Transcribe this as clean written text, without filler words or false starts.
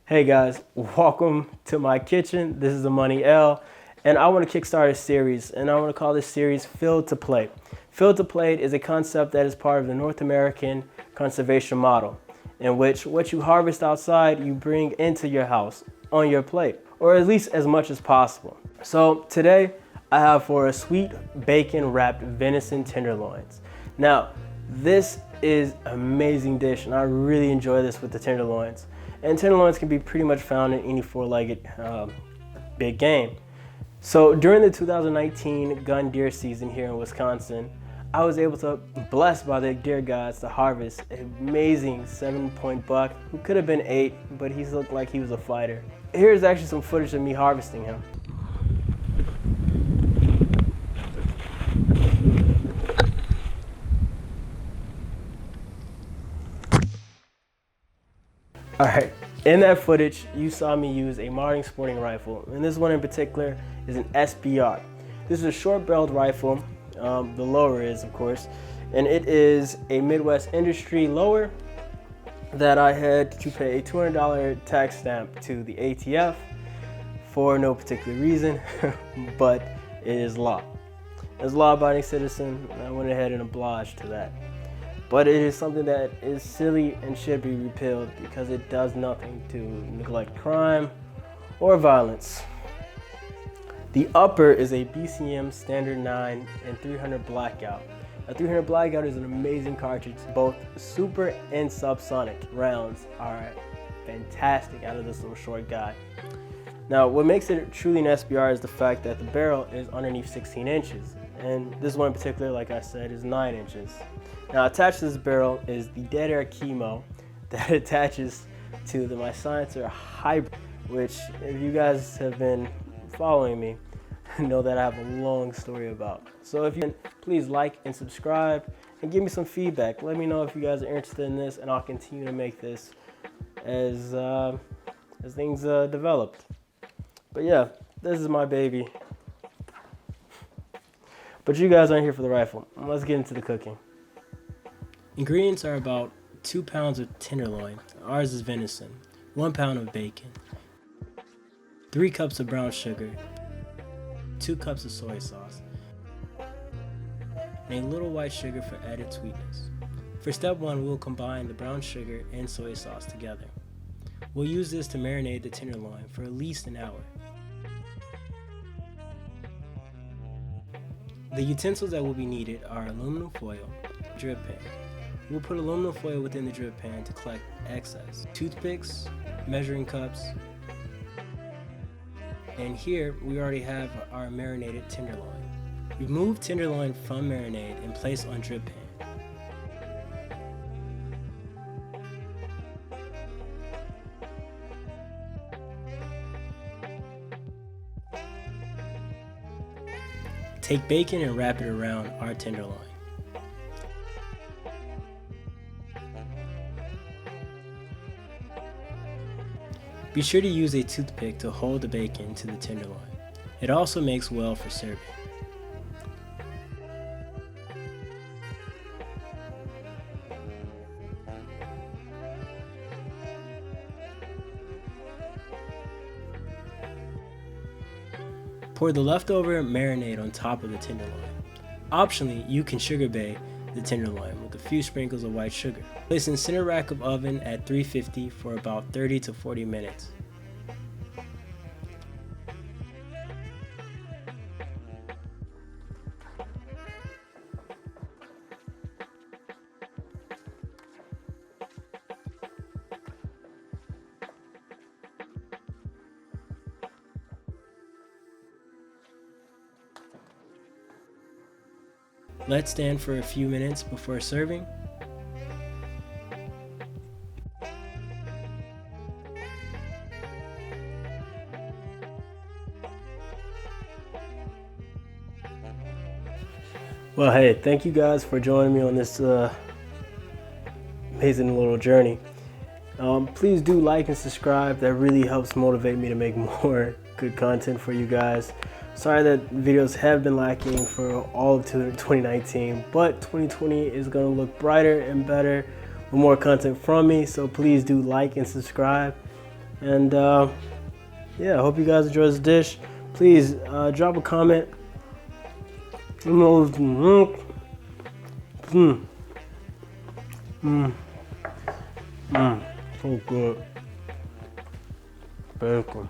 Hey guys, welcome to my kitchen. This is Amani.L, and I want to kickstart a series, and I want to call this series FieldToPlate. FieldToPlate is a concept that is part of the North American conservation model, in which what you harvest outside, you bring into your house on your plate, or at least as much as possible. So today, I have for a sweet bacon wrapped venison tenderloins. Now, this is an amazing dish, and I really enjoy this with the tenderloins. And tenderloins can be pretty much found in any four-legged big game. So during the 2019 gun deer season here in Wisconsin, I was able to, blessed by the deer gods, to harvest an amazing 7-point buck who could have been 8, but he looked like he was a fighter. Here's actually some footage of me harvesting him. All right, in that footage, you saw me use a modern sporting rifle, and this one in particular is an SBR. This is a short-barreled rifle, the lower is, of course, and it is a Midwest industry lower that I had to pay a $200 tax stamp to the ATF for no particular reason, but it is law. As a law-abiding citizen, I went ahead and obliged to that. But it is something that is silly and should be repealed because it does nothing to neglect crime or violence. The upper is a BCM Standard 9 and 300 Blackout. A 300 Blackout is an amazing cartridge. Both super and subsonic rounds are fantastic out of this little short guy. Now, what makes it truly an SBR is the fact that the barrel is underneath 16 inches. And this one in particular, like I said, is 9 inches. Now, attached to this barrel is the DeadAir Keymo that attaches to my Silencerco hybrid, which, if you guys have been following me, know that I have a long story about. So if you can, please like and subscribe and give me some feedback. Let me know if you guys are interested in this, and I'll continue to make this as things develop. But yeah, this is my baby. But you guys aren't here for the rifle. Let's get into the cooking. Ingredients are about 2 pounds of tenderloin. Ours is venison. 1 pound of bacon. 3 cups of brown sugar. 2 cups of soy sauce. And a little white sugar for added sweetness. For step 1, we'll combine the brown sugar and soy sauce together. We'll use this to marinate the tenderloin for at least an hour. The utensils that will be needed are aluminum foil, drip pan. We'll put aluminum foil within the drip pan to collect excess. Toothpicks, measuring cups, and here we already have our marinated tenderloin. Remove tenderloin from marinade and place on drip pan. Take bacon and wrap it around our tenderloin. Be sure to use a toothpick to hold the bacon to the tenderloin. It also makes well for serving. Pour the leftover marinade on top of the tenderloin. Optionally, you can sugar bake the tenderloin with a few sprinkles of white sugar. Place in center rack of oven at 350 for about 30 to 40 minutes. Let stand for a few minutes before serving. Well, hey, thank you guys for joining me on this amazing little journey. Please do like and subscribe. That really helps motivate me to make more good content for you guys. Sorry that videos have been lacking for all of 2019, but 2020 is going to look brighter and better with more content from me. So please do like and subscribe. And yeah, I hope you guys enjoy this dish. Please drop a comment. So good. Bacon.